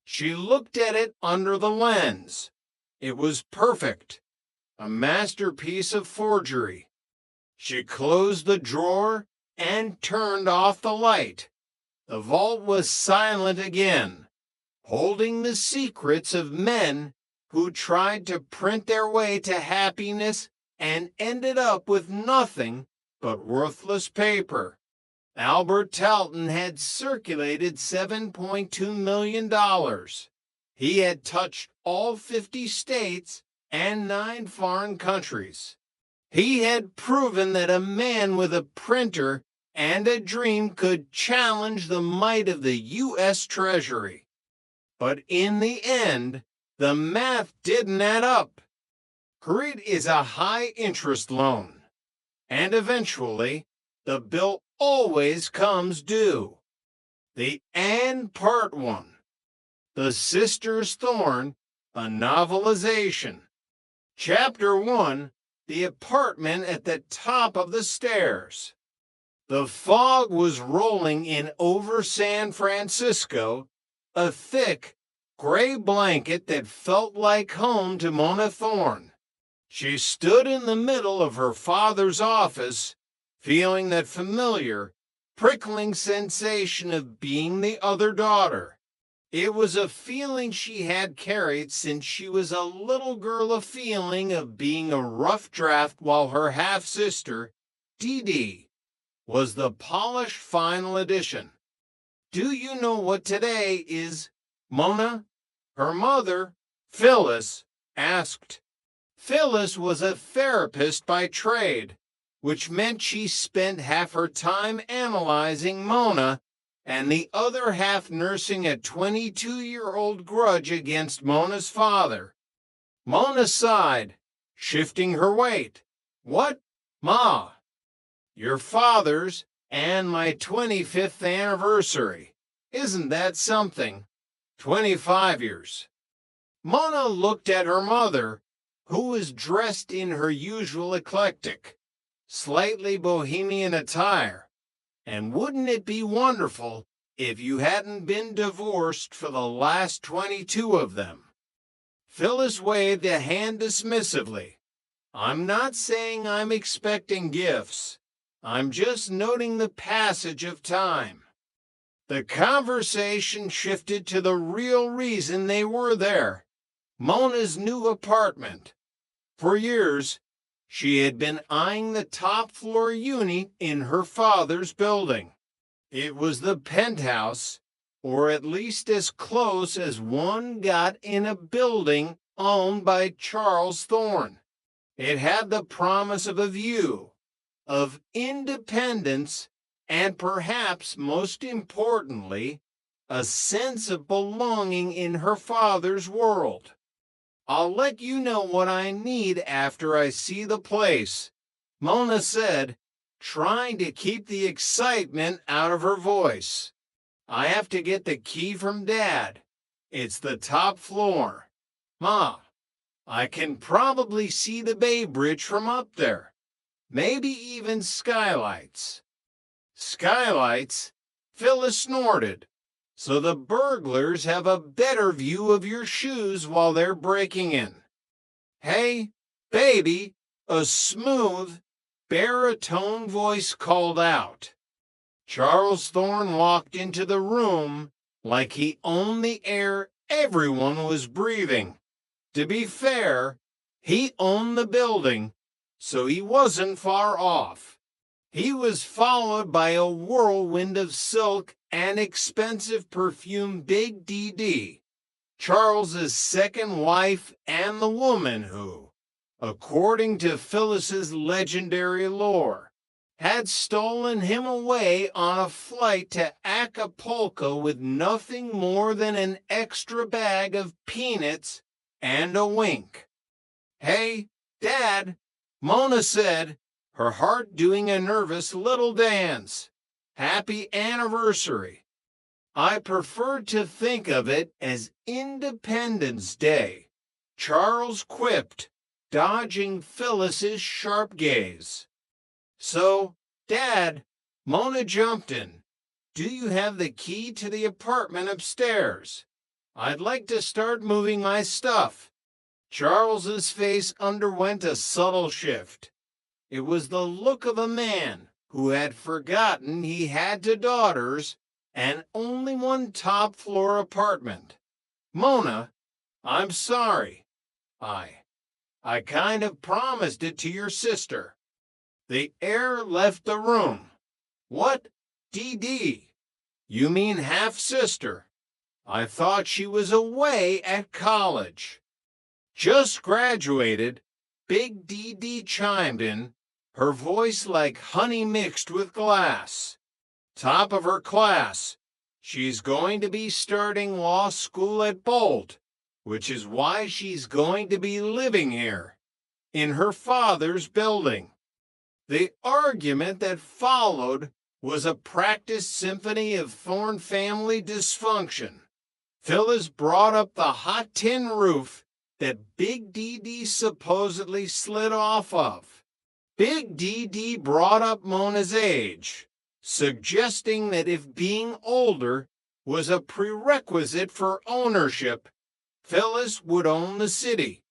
She looked at it under the lens. It was perfect, a masterpiece of forgery. She closed the drawer and turned off the light. The vault was silent again, holding the secrets of men who tried to print their way to happiness and ended up with nothing but worthless paper. Albert Talton had circulated $7.2 million. He had touched all 50 states and 9 foreign countries. He had proven that a man with a printer and a dream could challenge the might of the U.S. Treasury. But in the end, the math didn't add up. Grit is a high-interest loan, and eventually, the bill always comes due. The Anne Part 1. The Sister's Thorn, a novelization. Chapter 1. The apartment at the top of the stairs. The fog was rolling in over San Francisco, a thick, gray blanket that felt like home to Mona Thorne. She stood in the middle of her father's office, feeling that familiar, prickling sensation of being the other daughter. It was a feeling she had carried since she was a little girl, a feeling of being a rough draft while her half-sister, Dee Dee, was the polished final edition. "Do you know what today is, Mona?" her mother, Phyllis, asked. Phyllis was a therapist by trade, which meant she spent half her time analyzing Mona and the other half nursing a 22-year-old grudge against Mona's father. Mona sighed, shifting her weight. "What, Ma?" "Your father's and my 25th anniversary. Isn't that something? 25 years. Mona looked at her mother, who was dressed in her usual eclectic, slightly bohemian attire. "And wouldn't it be wonderful if you hadn't been divorced for the last 22 of them?" Phyllis waved a hand dismissively. "I'm not saying I'm expecting gifts. I'm just noting the passage of time." The conversation shifted to the real reason they were there, Mona's new apartment. For years, she had been eyeing the top-floor unit in her father's building. It was the penthouse, or at least as close as one got in a building owned by Charles Thorne. It had the promise of a view, of independence, and perhaps most importantly, a sense of belonging in her father's world. "I'll let you know what I need after I see the place," Mona said, trying to keep the excitement out of her voice. "I have to get the key from Dad. It's the top floor. Ma, I can probably see the Bay Bridge from up there. Maybe even skylights." "Skylights?" Phyllis snorted. "So the burglars have a better view of your shoes while they're breaking in." "Hey, baby," a smooth, baritone voice called out. Charles Thorne walked into the room like he owned the air everyone was breathing. To be fair, he owned the building, so he wasn't far off. He was followed by a whirlwind of silk and expensive perfume, Big DD, Charles's second wife and the woman who, according to Phyllis's legendary lore, had stolen him away on a flight to Acapulco with nothing more than an extra bag of peanuts and a wink. "Hey, Dad," Mona said, her heart doing a nervous little dance. "Happy anniversary." "I prefer to think of it as Independence Day," Charles quipped, dodging Phyllis's sharp gaze. "So, Dad," Mona jumped in, "do you have the key to the apartment upstairs? I'd like to start moving my stuff. Charles's face underwent a subtle shift. It was the look of a man who had forgotten he had 2 daughters and only one top-floor apartment. Mona, I'm sorry. I kind of promised it to your sister. The heir left the room. What? Dee Dee? You mean half-sister? I thought she was away at college. Just graduated, Big Dee Dee chimed in, her voice like honey mixed with glass. Top of her class. She's going to be starting law school at Bolt, which is why she's going to be living here, in her father's building. The argument that followed was a practiced symphony of Thorne family dysfunction. Phyllis brought up the hot tin roof that Big Dee Dee supposedly slid off of. Big Dee Dee brought up Mona's age, suggesting that if being older was a prerequisite for ownership, Phyllis would own the city.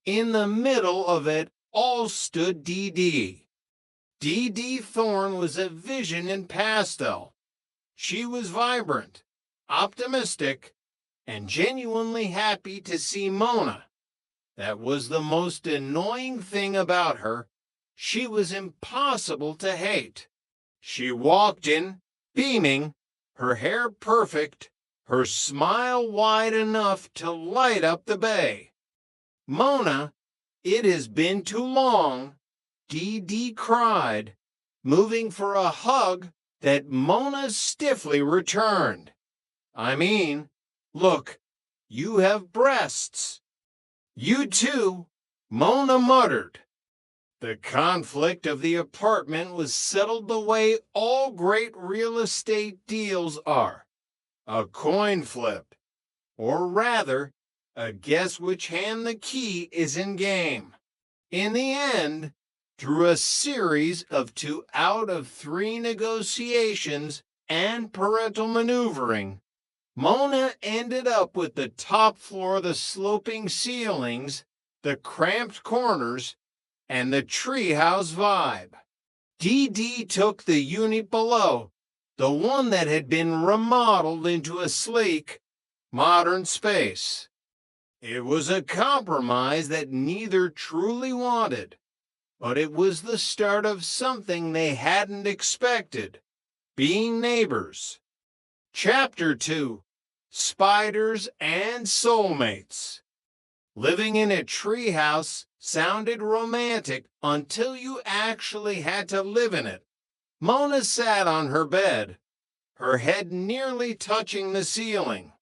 In the middle of it all stood Dee Dee. Dee Dee Thorne was a vision in pastel. She was vibrant, optimistic, and genuinely happy to see Mona. That was the most annoying thing about her. She was impossible to hate. She walked in, beaming, her hair perfect, her smile wide enough to light up the bay. Mona, it has been too long, Dee Dee cried, moving for a hug that Mona stiffly returned. I mean, look, you have breasts. You too, Mona muttered. The conflict of the apartment was settled the way all great real estate deals are. A coin flip. Or rather, a guess which hand the key is in game. In the end, through a series of 2 out of 3 negotiations and parental maneuvering, Mona ended up with the top floor, the sloping ceilings, the cramped corners, and the treehouse vibe. Dee Dee took the unit below, the one that had been remodeled into a sleek, modern space. It was a compromise that neither truly wanted, but it was the start of something they hadn't expected, being neighbors. Chapter 2. Spiders and Soulmates. Living in a treehouse sounded romantic until you actually had to live in it. Mona sat on her bed, her head nearly touching the ceiling,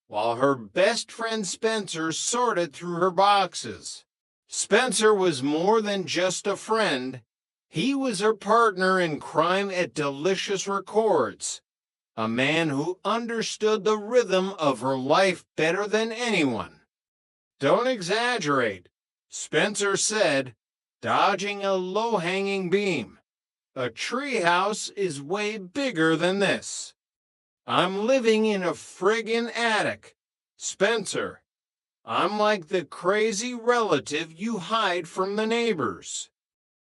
while her best friend Spencer sorted through her boxes. Spencer was more than just a friend. He was her partner in crime at Delicious Records, a man who understood the rhythm of her life better than anyone. Don't exaggerate, Spencer said, dodging a low-hanging beam. A treehouse is way bigger than this. I'm living in a friggin' attic. Spencer, I'm like the crazy relative you hide from the neighbors.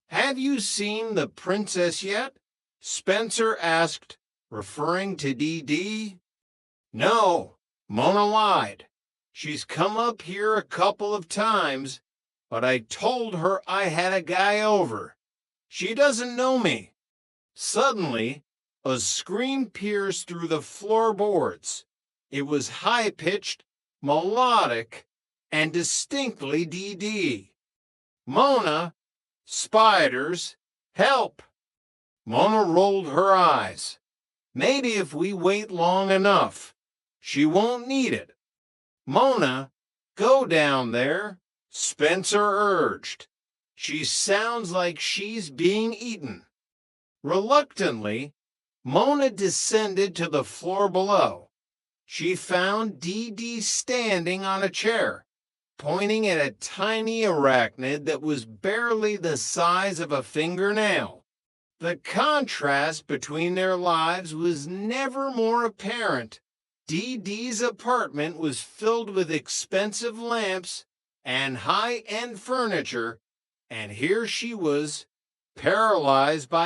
Have you seen the princess yet? Spencer asked, referring to Dee Dee. No, Mona lied. She's come up here a couple of times, but I told her I had a guy over. She doesn't know me. Suddenly, a scream pierced through the floorboards. It was high-pitched, melodic, and distinctly Dee Dee. Mona, spiders, help! Mona rolled her eyes. Maybe if we wait long enough, she won't need it. Mona, go down there, Spencer urged. She sounds like she's being eaten. Reluctantly, Mona descended to the floor below. She found Dee Dee standing on a chair, pointing at a tiny arachnid that was barely the size of a fingernail. The contrast between their lives was never more apparent Dee Dee's apartment was filled with expensive lamps and high-end furniture, and here she was, paralyzed by